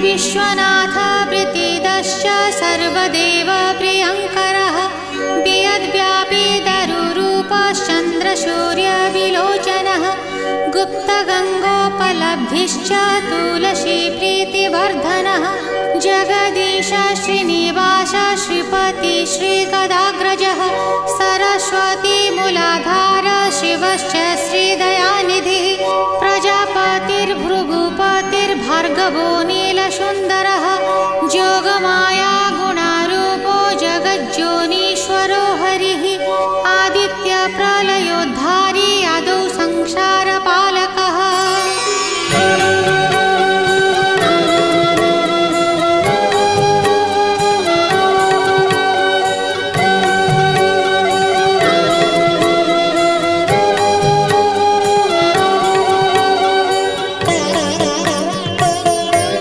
विश्वनाथ प्रीतिदश्च सर्वदेव प्रियङ्करः वियद्व्यापी दरुरूपश्चन्द्रसूर्यविलोचनः गुप्तगङ्गोपलब्धिश्च तुलसी प्रीतिवर्धनः जगदीश श्रीनिवास श्रीपति श्रीगदाग्रजः सरस्वती मूलाधार शिवश्च श्रीदयानिधिः प्रजापतिर्भृगुपतिर्भार्गवो नीलसुन्दरः